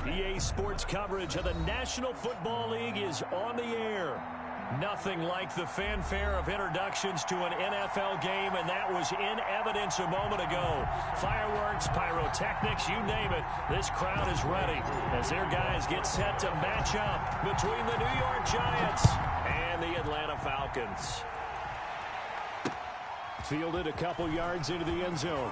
EA Sports coverage of the National Football League is on the air. Nothing like the fanfare of introductions to an NFL game, and that was in evidence a moment ago. Fireworks, pyrotechnics, you name it. This crowd is ready as their guys get set to match up between the New York Giants and the Atlanta Falcons. Fielded a couple yards into the end zone.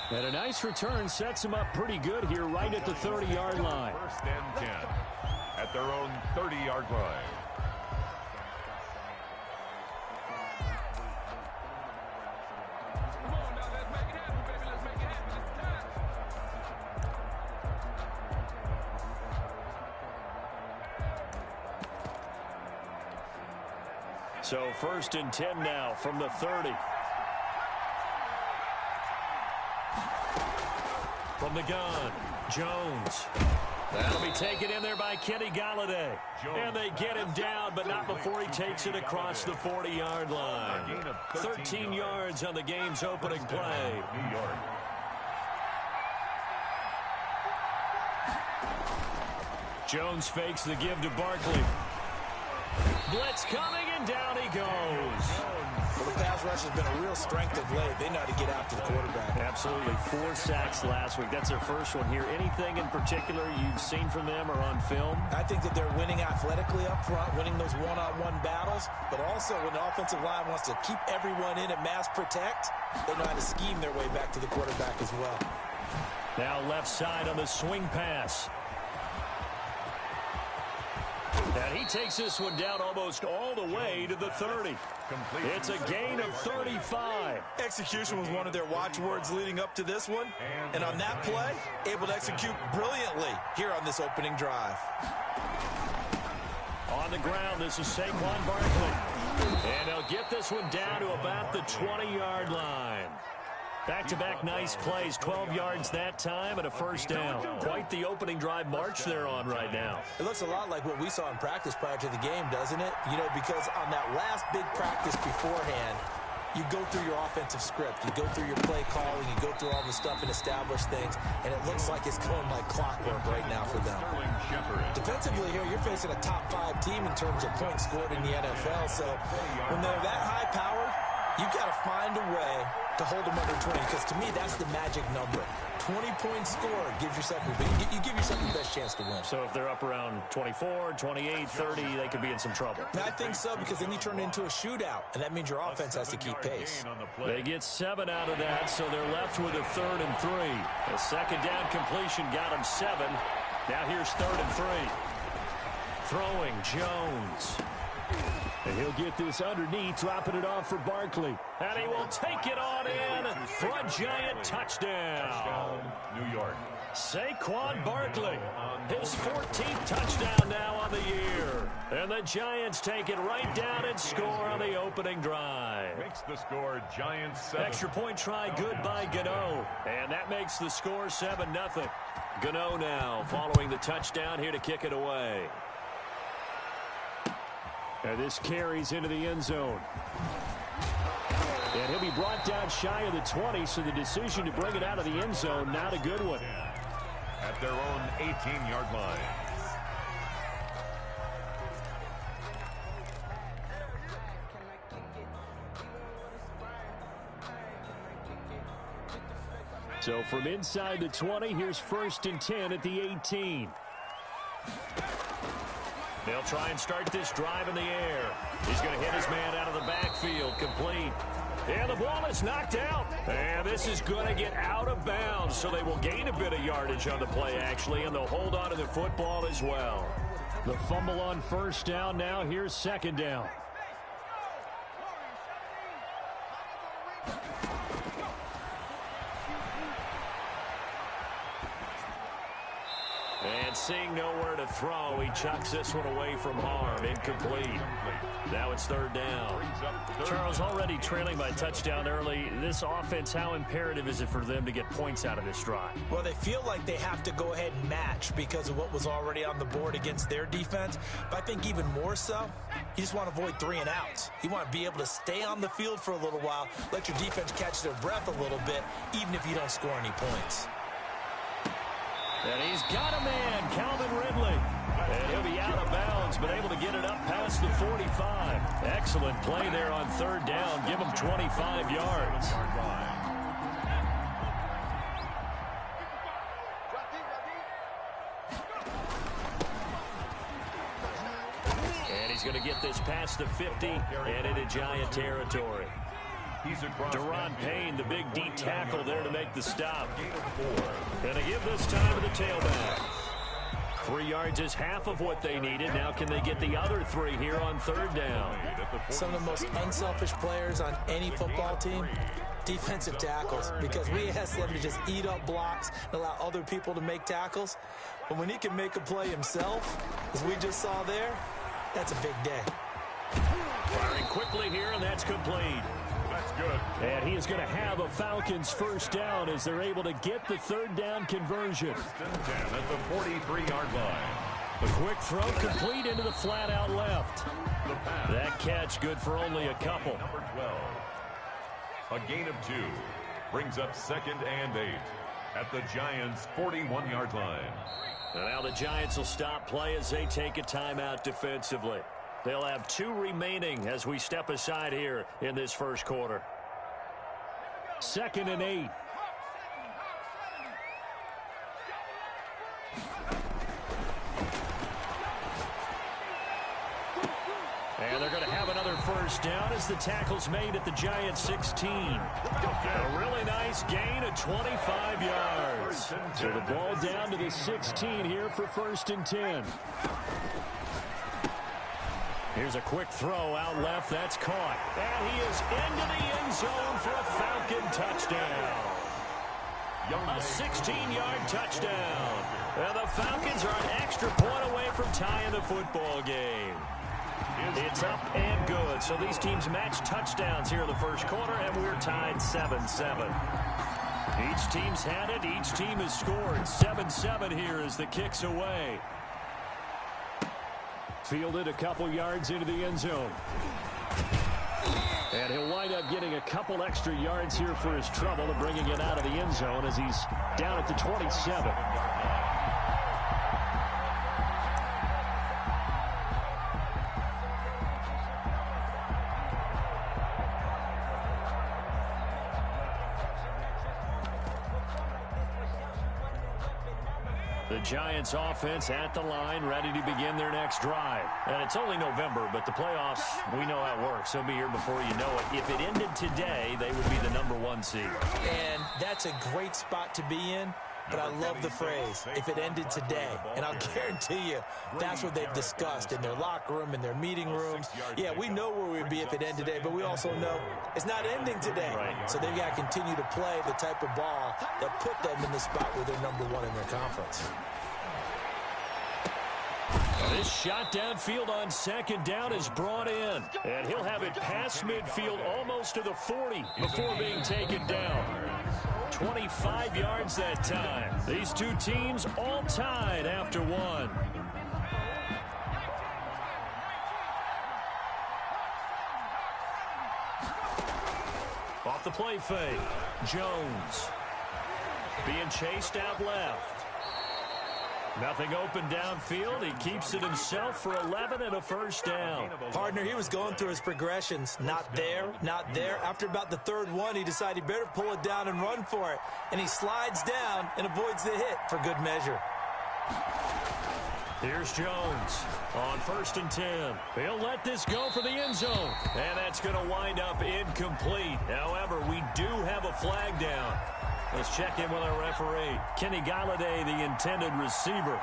And a nice return sets him up pretty good here right at the 30-yard line. First and 10 at their own 30-yard line. So first and 10 now from the 30. From the gun, Jones. That'll be taken in there by Kenny Galladay. And they get him down, but not before he takes it across the 40-yard line. 13 yards on the game's opening play. New York. Jones fakes the give to Barkley. Blitz coming, and down he goes. Well, the pass rush has been a real strength of late. They know how to get after the quarterback. Absolutely. 4 sacks last week. That's their first one here. Anything in particular you've seen from them or on film? I think that they're winning athletically up front, winning those one-on-one battles, but also when the offensive line wants to keep everyone in and mass protect, they know how to scheme their way back to the quarterback as well. Now left side on the swing pass. And he takes this one down almost all the way to the 30. It's a gain of 35. Execution was one of their watchwords leading up to this one. And on that play, able to execute brilliantly here on this opening drive. On the ground, this is Saquon Barkley. And he'll get this one down to about the 20-yard line. Back-to-back nice plays, 12 yards that time and a first down. Quite the opening drive march they're on right now. It looks a lot like what we saw in practice prior to the game, doesn't it? You know, because on that last big practice beforehand, you go through your offensive script. You go through your play calling. You go through all the stuff and establish things. And it looks like it's going like clockwork right now for them. Defensively here, you're facing a top-5 team in terms of points scored in the NFL. So when they're that high-powered, you've got to find a way to hold them under 20, because to me, that's the magic number. 20 points scored gives yourself you give yourself the best chance to win. So if they're up around 24, 28, 30, they could be in some trouble. I think so, because then you turn it into a shootout, and that means your offense has to keep pace. They get 7 out of that, so they're left with a 3rd and 3. A second down completion got them 7. Now here's 3rd and 3. Throwing Jones. And he'll get this underneath, dropping it off for Barkley. And he will take it on in for a Giant touchdown. New York. Saquon Barkley, his 14th touchdown now on the year. And the Giants take it right down and score on the opening drive. Makes the score Giants 7. Extra point try good by Gano. And that makes the score 7-0. Gano now following the touchdown here to kick it away. And this carries into the end zone. And he'll be brought down shy of the 20, so the decision to bring it out of the end zone, not a good one. At their own 18-yard line. So from inside the 20, here's 1st and 10 at the 18. They'll try and start this drive in the air. He's going to hit his man out of the backfield, complete. And the ball is knocked out. And this is going to get out of bounds, so they will gain a bit of yardage on the play, actually, and they'll hold on to the football as well. The fumble on 1st down. Now here's 2nd down. And seeing nowhere to throw, he chucks this one away from harm. Incomplete. Now it's 3rd down. Charles, already trailing by touchdown early. This offense, how imperative is it for them to get points out of this drive? Well, they feel like they have to go ahead and match because of what was already on the board against their defense. But I think even more so, you just want to avoid 3 and outs. You want to be able to stay on the field for a little while, let your defense catch their breath a little bit, even if you don't score any points. And he's got a man, Calvin Ridley. And he'll be out of bounds, but able to get it up past the 45. Excellent play there on third down. Give him 25 yards. And he's going to get this past the 50 and into Giant territory. Deron Payne, the big D tackle there to make the stop. And they give this time to the tailback. 3 yards is half of what they needed. Now can they get the other 3 here on third down? Some of the most unselfish players on any football team, defensive tackles, because we ask them to just eat up blocks and allow other people to make tackles. But when he can make a play himself, as we just saw there, that's a big day. Firing quickly here, and that's complete. That's good. And he is going to have a Falcons first down as they're able to get the third down conversion. At the 43-yard line. The quick throw complete into the flat out left. That catch good for only a couple. Number 12. A gain of 2. Brings up 2nd and 8 at the Giants' 41-yard line. And now the Giants will stop play as they take a timeout defensively. They'll have 2 remaining as we step aside here in this first quarter. 2nd and 8. And they're going to have another first down as the tackle's made at the Giants' 16. A really nice gain of 25 yards. So the ball down to the 16 here for 1st and 10. Here's a quick throw out left. That's caught. And he is into the end zone for a Falcon touchdown. A 16-yard touchdown. And the Falcons are an extra point away from tying the football game. It's up and good. So these teams match touchdowns here in the first quarter, and we're tied 7-7. Each team's had it. Each team has scored. 7-7 here as the kick's away. Fielded a couple yards into the end zone. And he'll wind up getting a couple extra yards here for his trouble and bringing it out of the end zone as he's down at the 27. The Giants offense at the line, ready to begin their next drive. And it's only November, but the playoffs, we know how it works. They'll be here before you know it. If it ended today, they would be the number 1 seed. And that's a great spot to be in, but I love the phrase, if it ended today. And I'll guarantee you, that's what they've discussed in their locker room, in their meeting rooms. Yeah, we know where we'd be if it ended today, but we also know it's not ending today. Right. So they've got to continue to play the type of ball that put them in the spot where they're number 1 in their conference. This shot downfield on 2nd down is brought in. And he'll have it past midfield almost to the 40 before being taken down. 25 yards that time. These two teams all tied after 1. Off the play fake. Jones being chased out left. Nothing open downfield. He keeps it himself for 11 and a first down. Partner, he was going through his progressions. Not there, not there. After about the 3rd one, he decided he better pull it down and run for it. And he slides down and avoids the hit for good measure. Here's Jones on 1st and 10. He'll let this go for the end zone. And that's going to wind up incomplete. However, we do have a flag down. Let's check in with our referee. Kenny Galladay, the intended receiver.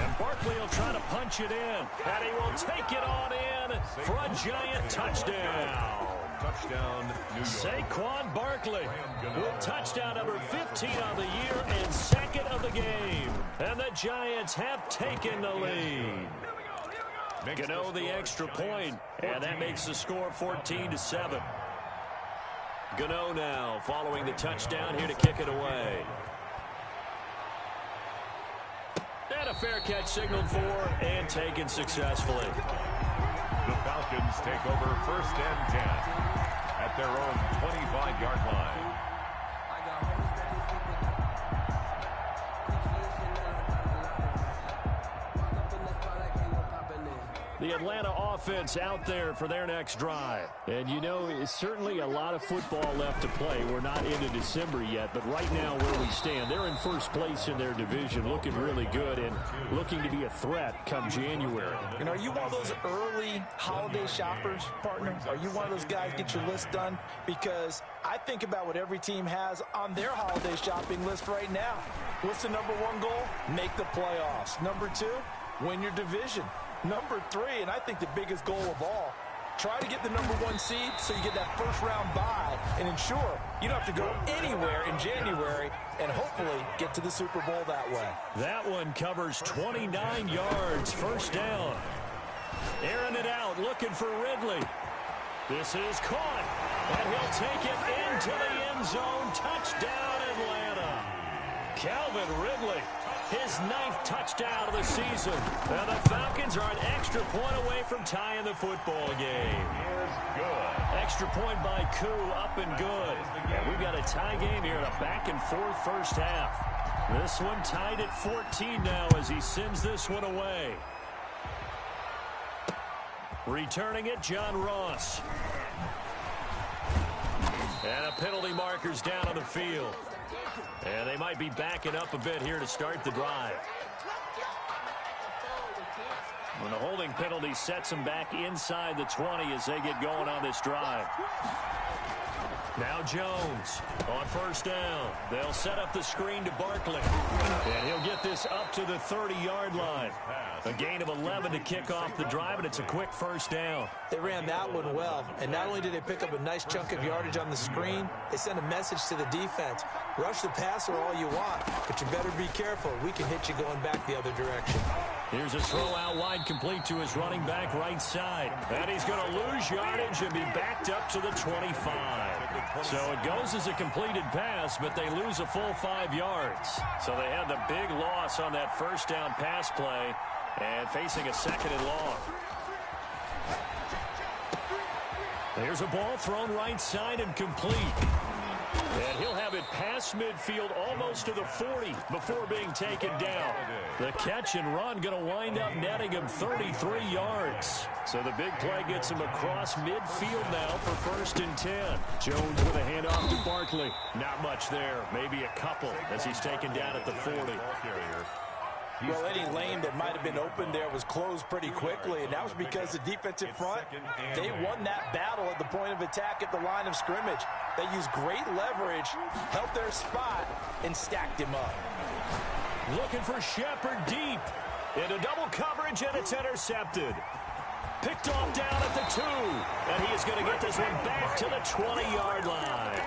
And Barkley will try to punch it in. And he will take it on in for a Giant touchdown. Touchdown, New York. Saquon Barkley with touchdown number 15 on the year and 2nd of the game. And the Giants have taken the lead. Gano the extra point, and that makes the score 14-7. Gano now following the touchdown here to kick it away. And a fair catch signaled for and taken successfully. The Falcons take over 1st and 10 at their own 25-yard line. The Atlanta offense out there for their next drive. And, you know, it's certainly a lot of football left to play. We're not into December yet, but right now where we stand, they're in first place in their division, looking really good and looking to be a threat come January. And are you one of those early holiday shoppers, partner? Are you one of those guys get your list done? Because I think about what every team has on their holiday shopping list right now. What's the number one goal? Make the playoffs. Number two, win your division. Number three, and I think the biggest goal of all, try to get the number one seed so you get that first round bye and ensure you don't have to go anywhere in January and hopefully get to the Super Bowl that way. That one covers 29 yards, first down. Airing it out, looking for Ridley. This is caught, and he'll take it into the end zone. Touchdown, Atlanta. Calvin Ridley. His 9th touchdown of the season. Now the Falcons are an extra point away from tying the football game. Extra point by Koo, up and good. And we've got a tie game here in a back-and-forth first half. This one tied at 14 now as he sends this one away. Returning it, John Ross. And a penalty marker's down on the field. And they might be backing up a bit here to start the drive. When the holding penalty sets them back inside the 20 as they get going on this drive. Now Jones on first down. They'll set up the screen to Barkley. And he'll get this up to the 30-yard line. A gain of 11 to kick off the drive, and it's a quick first down. They ran that one well, and not only did they pick up a nice chunk of yardage on the screen, they sent a message to the defense. Rush the passer all you want, but you better be careful. We can hit you going back the other direction. Here's a throw out wide, complete to his running back right side. And he's going to lose yardage and be backed up to the 25. So it goes as a completed pass, but they lose a full 5 yards. So they had the big loss on that first down pass play and facing a second and long. There's a ball thrown right side and complete. And he'll have it past midfield almost to the 40 before being taken down. The catch and run going to wind up netting him 33 yards. So the big play gets him across midfield now for 1st and 10. Jones with a handoff to Barkley. Not much there. Maybe a couple as he's taken down at the 40. Well, any lane that might have been open there was closed pretty quickly, and that was because the defensive front, they won that battle at the point of attack at the line of scrimmage. They used great leverage, held their spot, and stacked him up. Looking for Shepard deep. Into double coverage, and it's intercepted. Picked off down at the 2, and he is going to get this one back to the 20-yard line.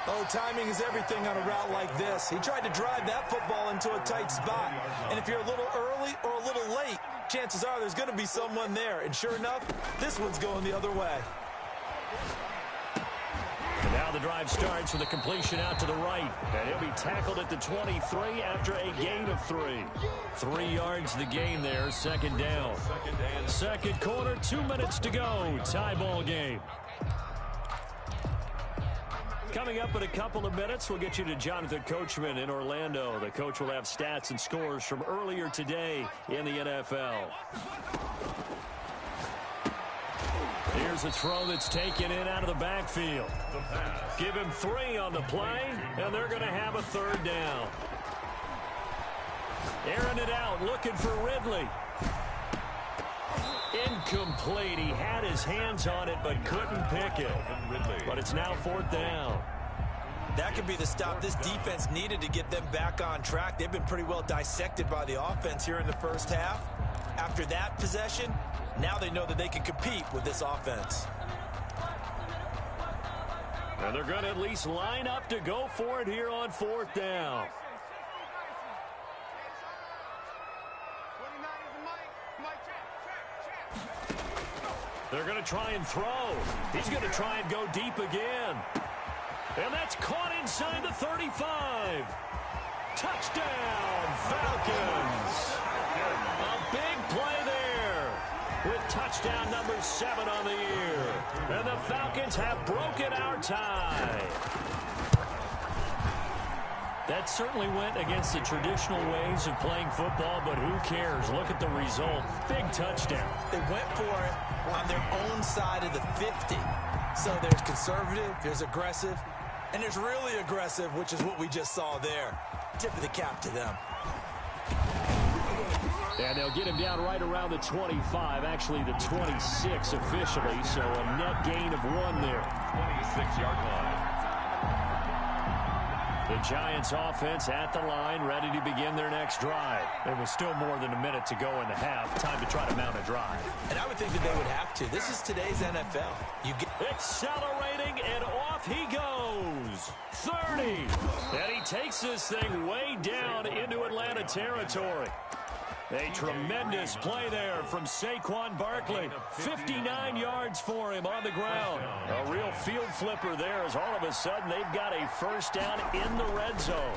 Oh, timing is everything on a route like this. He tried to drive that football into a tight spot. And if you're a little early or a little late, chances are there's going to be someone there. And sure enough, this one's going the other way. And now the drive starts with a completion out to the right. And he'll be tackled at the 23 after a gain of 3. 3 yards the gain there, second down. Second quarter, 2 minutes to go. Tie ball game. Coming up in a couple of minutes, we'll get you to Jonathan Coachman in Orlando. The coach will have stats and scores from earlier today in the NFL. Here's a throw that's taken in out of the backfield. Give him 3 on the play, and they're going to have a 3rd down. Airing it out, looking for Ridley. Incomplete. He had his hands on it but couldn't pick it. But it's now 4th down. That could be the stop this defense needed to get them back on track. They've been pretty well dissected by the offense here in the first half. After that possession, now they know that they can compete with this offense. And they're going to at least line up to go for it here on 4th down. They're going to try and throw. He's going to try and go deep again. And that's caught inside the 35. Touchdown, Falcons. A big play there with touchdown number 7 on the year. And the Falcons have broken our tie. That certainly went against the traditional ways of playing football, but who cares? Look at the result. Big touchdown. They went for it on their own side of the 50. So there's conservative, there's aggressive, and there's really aggressive, which is what we just saw there. Tip of the cap to them. And they'll get him down right around the 25, actually the 26 officially, so a net gain of 1 there. 26-yard line. The Giants offense at the line, ready to begin their next drive. There was still more than a minute to go in the half. Time to try to mount a drive. And I would think that they would have to. This is today's NFL. You get accelerating, and off he goes. 30. And he takes this thing way down into Atlanta territory. A tremendous play there from Saquon Barkley. 59 yards for him on the ground. A real field flipper there as all of a sudden they've got a first down in the red zone.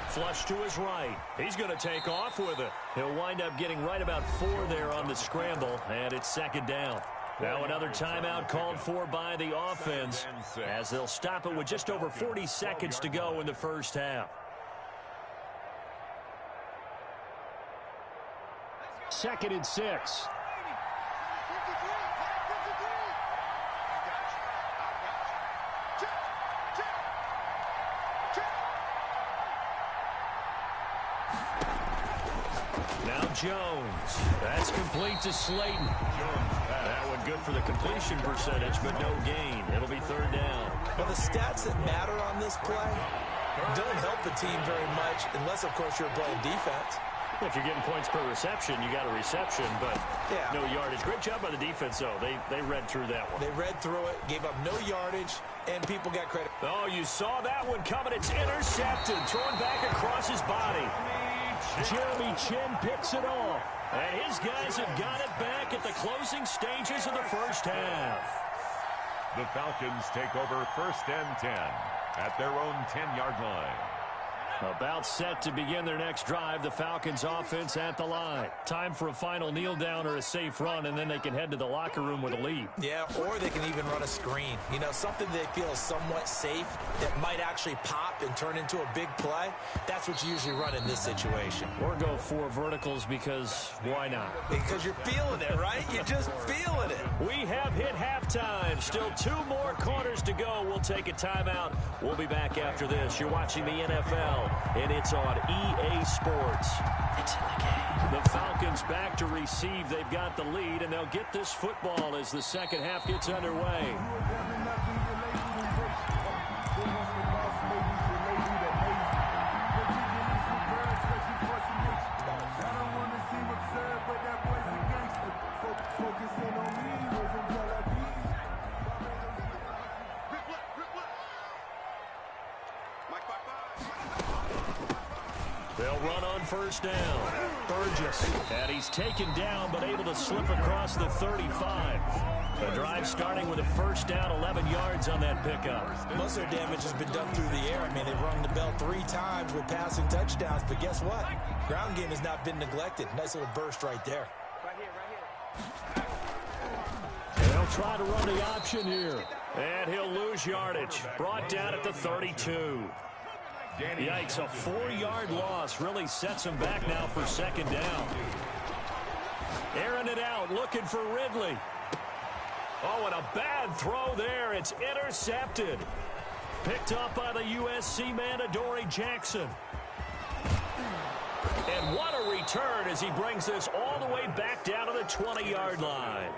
Flush to his right. He's going to take off with it. He'll wind up getting right about 4 there on the scramble, and it's second down. Now another timeout called for by the offense as they'll stop it with just over 40 seconds to go in the first half. Second and 6. Now Jones. That's complete to Slayton. That one good for the completion percentage, but no gain. It'll be third down. Well, the stats that matter on this play don't help the team very much unless, of course, you're playing defense. If you're getting points per reception, you got a reception, but no yardage. Great job by the defense, though. They read through that one. They read through it, gave up no yardage, and people got credit. Oh, you saw that one coming. It's intercepted, thrown back across his body. Jeremy Chin picks it off, and his guys have got it back at the closing stages of the first half. The Falcons take over first and 10 at their own 10-yard line. About set to begin their next drive, the Falcons offense at the line. Time for a final kneel down or a safe run, and then they can head to the locker room with a lead. Yeah, or they can even run a screen. You know, something they feel is somewhat safe that might actually pop and turn into a big play. That's what you usually run in this situation. Or go 4 verticals because why not? Because you're feeling it, right? You're just feeling it. We have hit halftime. Still 2 more quarters to go. We'll take a timeout. We'll be back after this. You're watching the NFL. And it's on EA Sports. It's in the game. The Falcons back to receive. They've got the lead, and they'll get this football as the second half gets underway. They'll run on first down. Burgess. And he's taken down, but able to slip across the 35. The drive starting with a first down, 11 yards on that pickup. Most of their damage has been done through the air. I mean, they've rung the bell 3 times with passing touchdowns, but guess what? Ground game has not been neglected. Nice little burst right there. They'll try to run the option here. And he'll lose yardage. Brought down at the 32. Yikes, a 4-yard loss really sets him back now for second down. Airing it out, looking for Ridley. Oh, and a bad throw there. It's intercepted. Picked up by the USC man, Adoree Jackson. And what a return as he brings this all the way back down to the 20-yard line.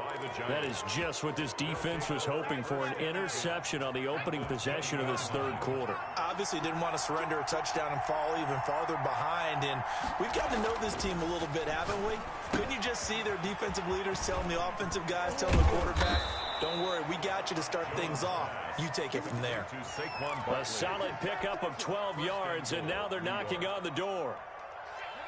That is just what this defense was hoping for, an interception on the opening possession of this third quarter. Obviously didn't want to surrender a touchdown and fall even farther behind, and we've got to know this team a little bit, haven't we? Couldn't you just see their defensive leaders telling the offensive guys, telling the quarterback, don't worry, we got you to start things off. You take it from there. A solid pickup of 12 yards, and now they're knocking on the door.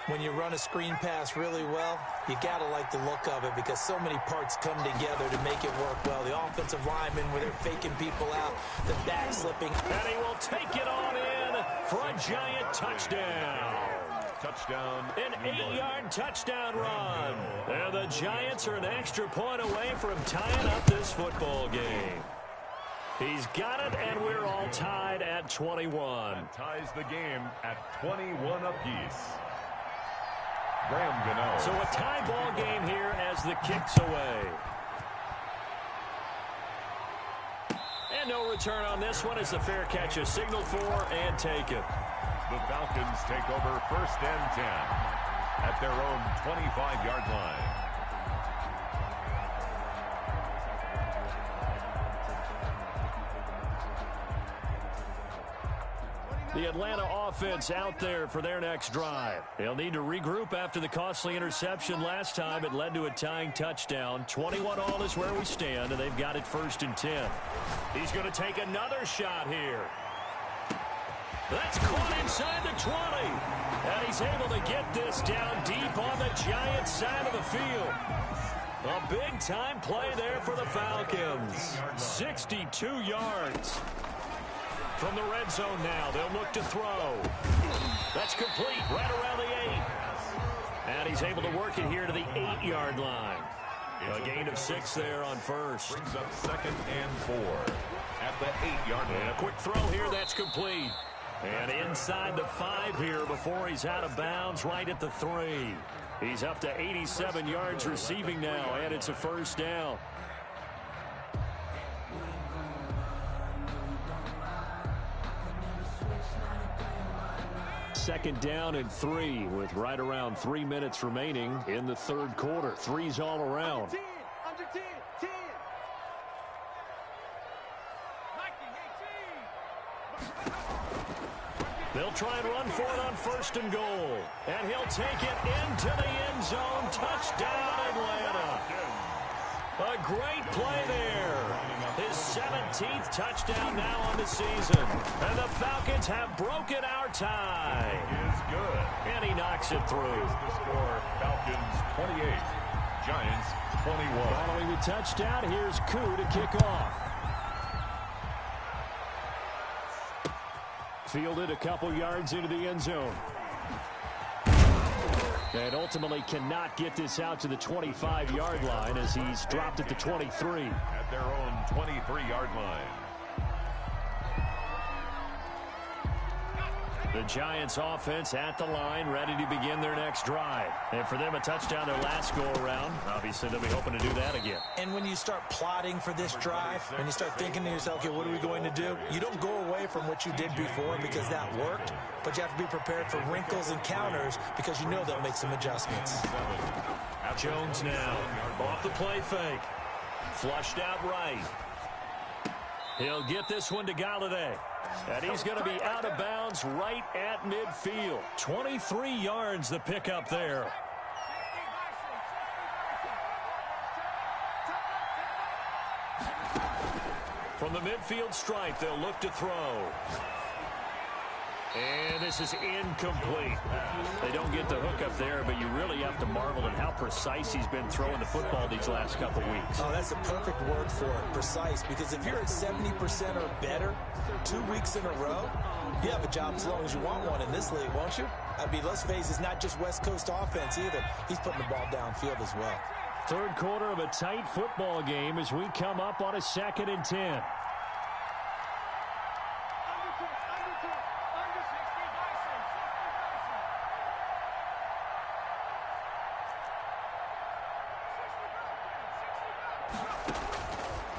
When you run a screen pass really well, you got to like the look of it because so many parts come together to make it work well. The offensive linemen, where they're faking people out, the back slipping. And he will take it on in for a giant touchdown. Touchdown. An 8-yard touchdown run. And the Giants are an extra point away from tying up this football game. He's got it, and we're all tied tied at 21. That ties the game at 21 apiece. Graham Gano. So a tie ball game here as the kick's away. And no return on this one as the fair catch is signaled for and taken. The Falcons take over 1st and 10 at their own 25-yard line. The Atlanta offense out there for their next drive. They'll need to regroup after the costly interception last time. It led to a tying touchdown. 21-all is where we stand, and they've got it 1st and 10. He's going to take another shot here. That's caught inside the 20. And he's able to get this down deep on the Giants side of the field. A big-time play there for the Falcons. 62 yards. From the red zone now, they'll look to throw. That's complete right around the 8. And he's able to work it here to the 8-yard line. A gain of 6 there on first. Brings up 2nd and 4 at the 8-yard line. And a quick throw here, that's complete. And inside the 5 here before he's out of bounds right at the 3. He's up to 87 yards receiving now, and it's a 1st down. Second down and 3 with right around 3 minutes remaining in the 3rd quarter. 3's all around. Under 10, 10. They'll try and run for it on 1st and goal. And he'll take it into the end zone. Touchdown, Atlanta. A great play there. His 17th touchdown now on the season. And the Falcons have broken our tie. Is good. And he knocks it through. The score, Falcons 28, Giants 21. Following the touchdown, here's Koo to kick off. Fielded a couple yards into the end zone. And ultimately cannot get this out to the 25-yard line as he's dropped at the 23. At their own 23-yard line. The Giants offense at the line, ready to begin their next drive. And for them, a touchdown their last go-around. Obviously, they'll be hoping to do that again. And when you start plotting for this drive, when you start thinking to yourself, okay, what are we going to do? You don't go away from what you did before because that worked, but you have to be prepared for wrinkles and counters because you know they'll make some adjustments. Jones now, off the play fake. Flushed out right. He'll get this one to Galladay. And he's going to be out of bounds right at midfield. 23 yards the pickup there. From the midfield stripe, they'll look to throw. And this is incomplete. They don't get the hook up there, but you really have to marvel at how precise he's been throwing the football these last couple weeks. Oh, that's a perfect word for it, precise, because if you're at 70% or better 2 weeks in a row, you have a job as long as you want one in this league, won't you? I mean, let's face it, it's not just West Coast offense either. He's putting the ball downfield as well. 3rd quarter of a tight football game as we come up on a 2nd and 10.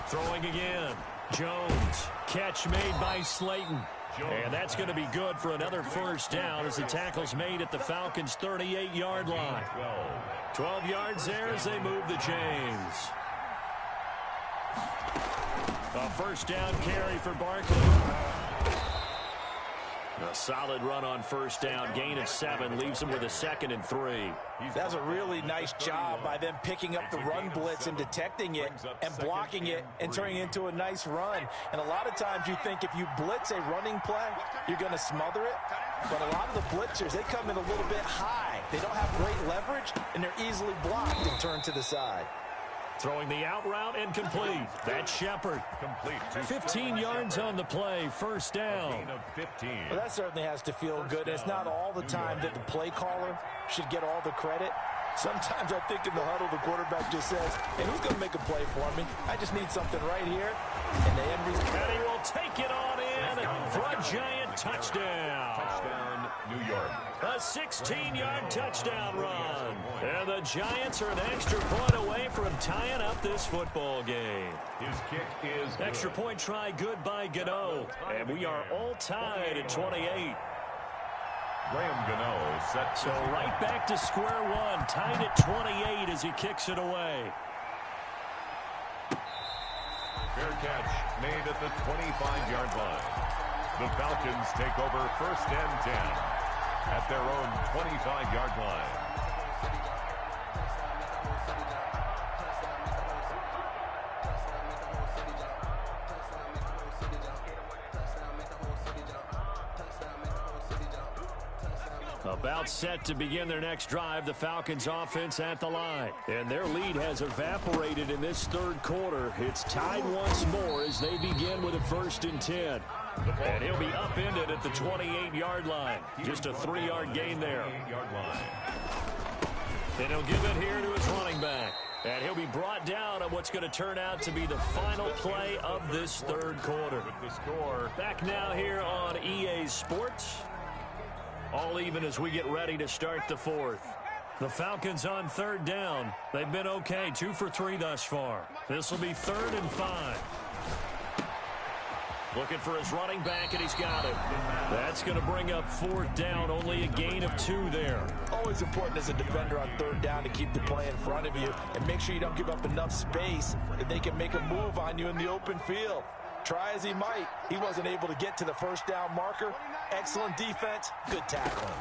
Throwing again. Jones. Catch made by Slayton. And that's going to be good for another 1st down as the tackle's made at the Falcons' 38-yard line. 12 yards there as they move the chains. A 1st down carry for Barkley. A solid run on 1st down. Gain of 7 leaves him with a 2nd and 3. That's a really nice job by them picking up the run blitz and detecting it and blocking it and turning it into a nice run. And a lot of times you think if you blitz a running play, you're going to smother it. But a lot of the blitzers, they come in a little bit high. They don't have great leverage, and they're easily blocked and turned to the side. Throwing the out route and complete. That's Shepard. Complete. 15 yards on the play. 1st down. Gain of 15. Well, that certainly has to feel good. It's not all the time that the play caller should get all the credit. Sometimes I think in the huddle, the quarterback just says, hey, who's going to make a play for me? I just need something right here. And the end result. And he will take it on in for a Giant touchdown. Touchdown, New York. A 16-yard touchdown run. And the Giants are an extra point away from tying up this football game. His kick is good. Extra point try good by Gano. And we are all tied at 28. Graham Gano set. So right back to square one, tied at 28 as he kicks it away. Fair catch made at the 25-yard line. The Falcons take over 1st and 10 at their own 25-yard line. About set to begin their next drive, the Falcons offense at the line. And their lead has evaporated in this third quarter. It's tied once more as they begin with a 1st and 10. And he'll be upended at the 28-yard line. Just a 3-yard gain there. Then he'll give it here to his running back. And he'll be brought down on what's going to turn out to be the final play of this third quarter. With the score. Back now here on EA Sports. All even as we get ready to start the fourth. The Falcons on 3rd down. They've been okay, 2 for 3 thus far. This will be 3rd and 5. Looking for his running back, and he's got it. That's going to bring up 4th down, only a gain of 2 there. Always important as a defender on 3rd down to keep the play in front of you and make sure you don't give up enough space that they can make a move on you in the open field. Try as he might, he wasn't able to get to the 1st down marker. Excellent defense, good tackling.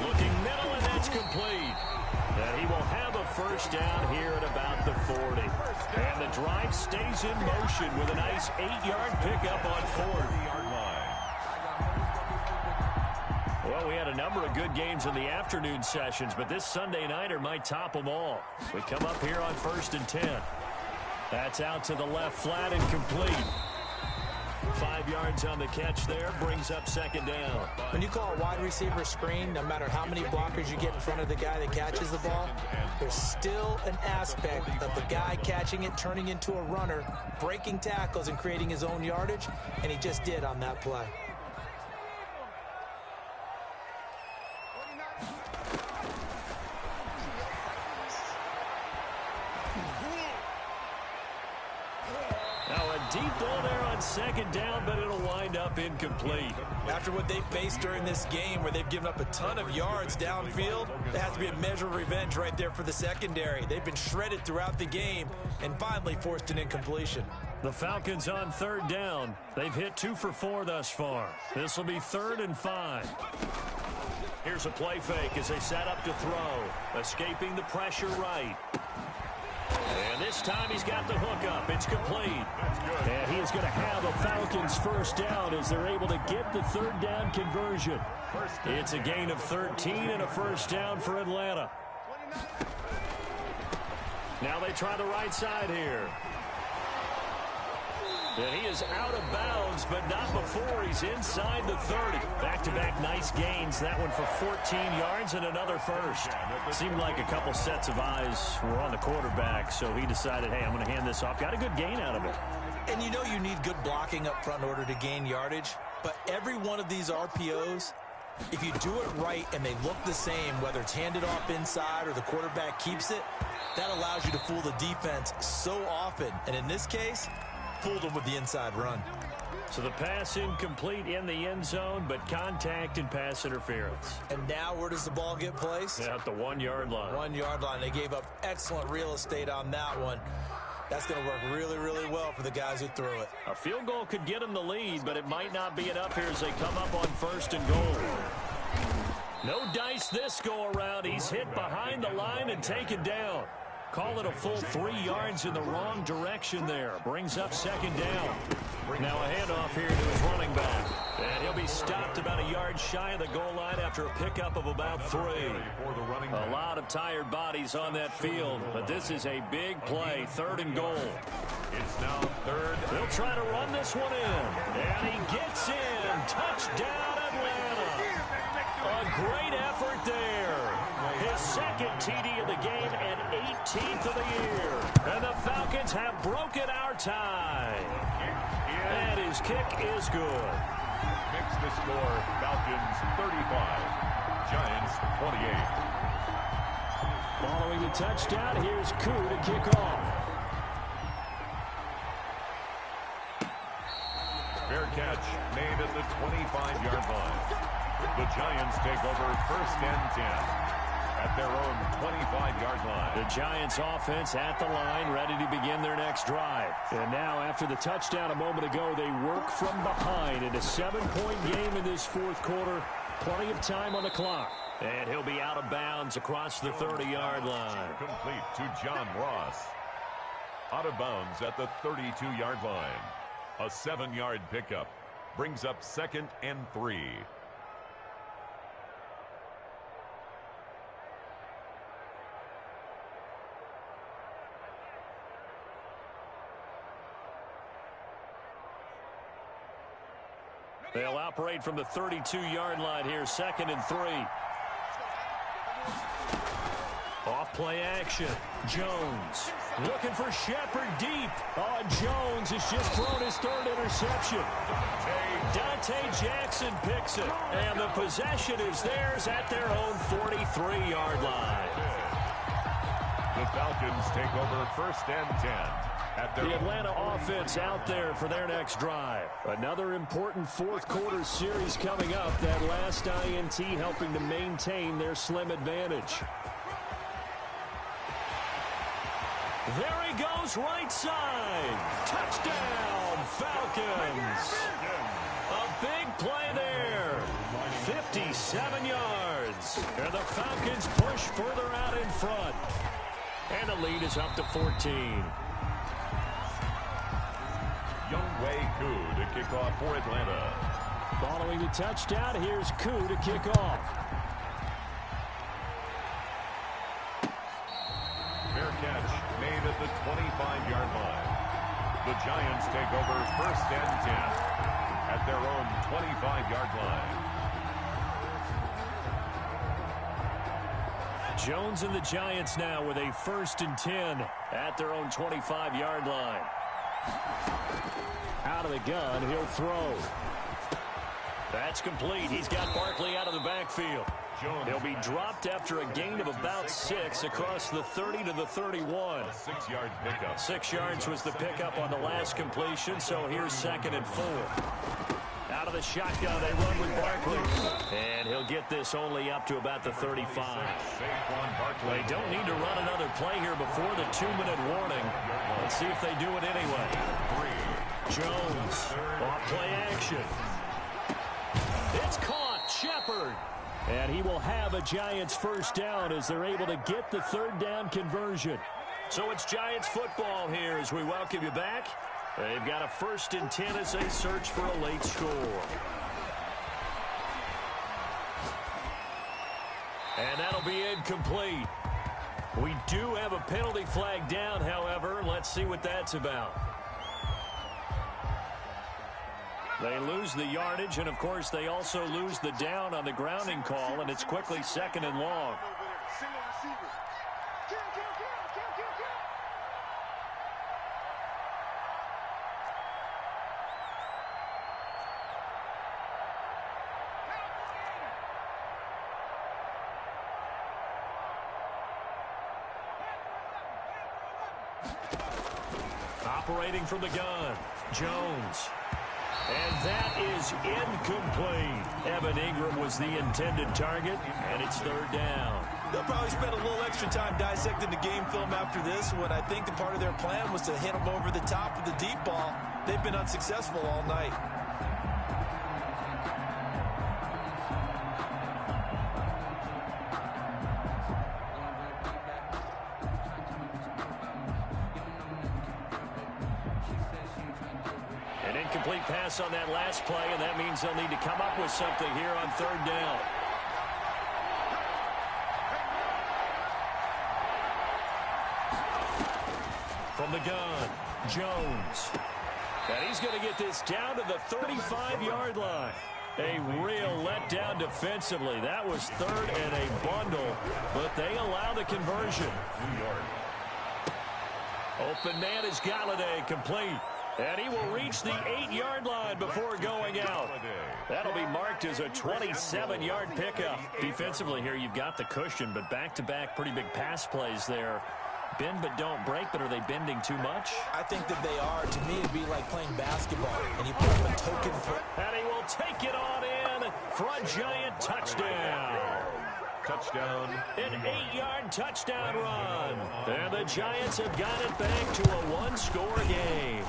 Looking middle, and that's complete. And he will have a 1st down here at about the 40. And the drive stays in motion with a nice 8-yard pickup on 4th. Well, we had a number of good games in the afternoon sessions, but this Sunday nighter might top them all. We come up here on 1st and 10. That's out to the left, flat and complete. 5 yards on the catch there, brings up 2nd down. When you call a wide receiver screen, no matter how many blockers you get in front of the guy that catches the ball, there's still an aspect of the guy catching it, turning into a runner, breaking tackles and creating his own yardage, and he just did on that play. Deep ball there on 2nd down, but it'll wind up incomplete. After what they faced during this game where they've given up a ton of yards downfield, there has to be a measure of revenge right there for the secondary. They've been shredded throughout the game and finally forced an incompletion. The Falcons on 3rd down. They've hit 2 for 4 thus far. This will be 3rd and 5. Here's a play fake as they set up to throw. Escaping the pressure right. And this time he's got the hook up. It's complete. And he is going to have a Falcons 1st down as they're able to get the 3rd down conversion. It's a gain of 13 and a 1st down for Atlanta. Now they try the right side here. And he is out of bounds, but not before he's inside the 30. Back-to-back nice gains. That one for 14 yards and another 1st. Seemed like a couple sets of eyes were on the quarterback, so he decided, hey, I'm going to hand this off. Got a good gain out of it. And you know you need good blocking up front in order to gain yardage, but every one of these RPOs, if you do it right and they look the same, whether it's handed off inside or the quarterback keeps it, that allows you to fool the defense so often. And in this case, fooled them with the inside run. So the pass incomplete in the end zone, but contact and pass interference. And now where does the ball get placed? At the 1-yard line. 1-yard line. They gave up excellent real estate on that one. That's going to work really, really well for the guys who threw it. A field goal could get them the lead, but it might not be enough here as they come up on 1st and goal. No dice this go around. He's hit behind the line and taken down. Call it a full 3 yards in the wrong direction there. Brings up 2nd down. Now a handoff here to his running back. And he'll be stopped about a yard shy of the goal line after a pickup of about 3. A lot of tired bodies on that field, but this is a big play. 3rd and goal. It's now 3rd. They'll try to run this one in. And he gets in. Touchdown, Atlanta. A great effort there. His second TD of the game and 18th of the year. And the Falcons have broken our tie. And his kick is good. Makes the score Falcons 35, Giants 28. Following the touchdown, here's Koo to kick off. Fair catch made at the 25-yard line. The Giants take over first and 10 at their own 25-yard line. The Giants offense at the line, ready to begin their next drive. And now, after the touchdown a moment ago, they work from behind in a 7-point game in this fourth quarter. Plenty of time on the clock. And he'll be out of bounds across the 30-yard line. Complete to John Ross. Out of bounds at the 32-yard line. A 7-yard pickup brings up 2nd and 3. They'll operate from the 32-yard line here, 2nd and 3. Off play action. Jones looking for Shepard deep. Oh, Jones has just thrown his 3rd interception. Dante Jackson picks it. And the possession is theirs at their own 43-yard line. The Falcons take over first and 10. The Atlanta offense out there for their next drive. Another important fourth quarter series coming up. That last INT helping to maintain their slim advantage. There he goes, right side. Touchdown, Falcons. A big play there. 57 yards. And the Falcons push further out in front. And the lead is up to 14. Younghoe Koo to kick off for Atlanta. Following the touchdown, here's Koo to kick off. Fair catch made at the 25-yard line. The Giants take over first and 10 at their own 25-yard line. Jones and the Giants now with a 1st and 10 at their own 25-yard line. Out of the gun, he'll throw. That's complete. He's got Barkley out of the backfield. He'll be dropped after a gain of about 6 across the 30 to the 31. 6-yard pickup. 6 yards was the pickup on the last completion, so here's 2nd and 4. Out of the shotgun, they run with Barkley. And he'll get this only up to about the 35. They don't need to run another play here before the 2-minute warning. Let's see if they do it anyway. Jones, off play action. It's caught, Shepard. And he will have a Giants first down as they're able to get the 3rd down conversion. So it's Giants football here as we welcome you back. They've got a 1st and 10 as they search for a late score. And that'll be incomplete. We do have a penalty flag down, however. Let's see what that's about. They lose the yardage, and, of course, they also lose the down on the grounding call, and it's quickly 2nd and long. Operating from the gun, Jones. And that is incomplete. Evan Ingram was the intended target, and it's 3rd down. They'll probably spend a little extra time dissecting the game film after this, when I think the part of their plan was to hit them over the top of the deep ball. They've been unsuccessful all night. Complete pass on that last play, and that means they'll need to come up with something here on 3rd down. From the gun, Jones. And he's going to get this down to the 35-yard line. A real letdown defensively. That was third and a bundle, but they allow the conversion. New York. Open man is Galladay, complete. And he will reach the 8-yard line before going out. That'll be marked as a 27-yard pickup. Defensively here, you've got the cushion, but back-to-back pretty big pass plays there. Bend but don't break, but are they bending too much? I think that they are. To me, it'd be like playing basketball, and you put up a token. And he will take it on in for a giant touchdown. Touchdown. An 8-yard touchdown run. And the Giants have got it back to a one-score game.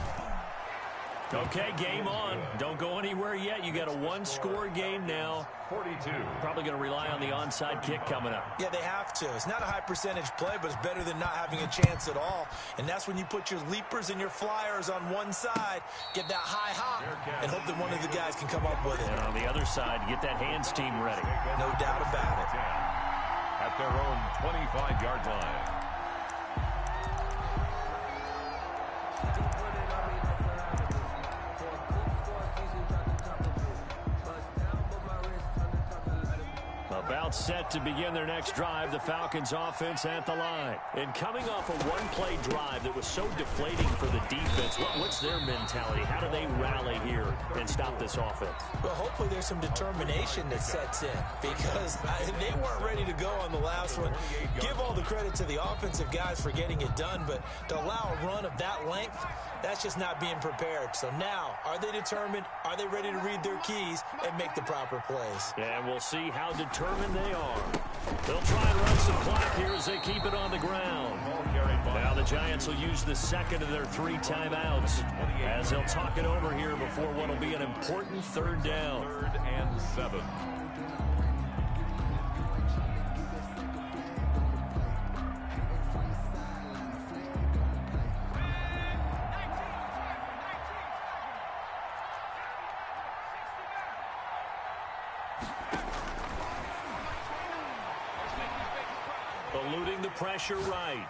Okay, game on. Don't go anywhere yet. You got a one-score game now. 42. Probably going to rely on the onside kick coming up. Yeah, they have to. It's not a high-percentage play, but it's better than not having a chance at all. And that's when you put your leapers and your flyers on one side, get that high hop, and hope that one of the guys can come up with it. And on the other side, get that hands team ready. No doubt about it. At their own 25-yard line. About set to begin their next drive, the Falcons offense at the line. And coming off a one-play drive that was so deflating for the defense, what's their mentality? How do they rally here and stop this offense? Well, hopefully there's some determination that sets in because they weren't ready to go on the last one. Give all the credit to the offensive guys for getting it done, but to allow a run of that length, that's just not being prepared. So now, are they determined? Are they ready to read their keys and make the proper plays? And we'll see how determined they are. They'll try and run some clock here as they keep it on the ground. Now the Giants will use the second of their 3 timeouts as they'll talk it over here before what will be an important third down. 3rd and 7. Eluding the pressure right.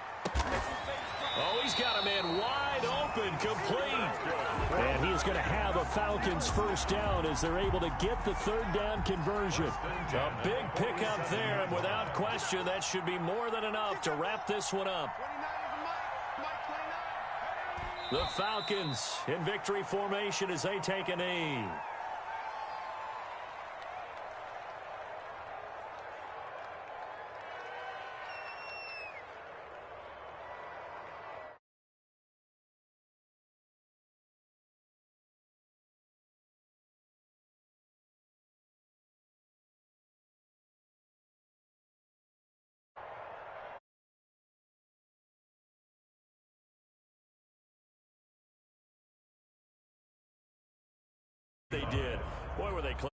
Oh, he's got a man wide open, complete. And he's going to have a Falcons first down as they're able to get the third down conversion. A big pickup there, and without question, that should be more than enough to wrap this one up. The Falcons in victory formation as they take a knee. They did. Boy, were they close.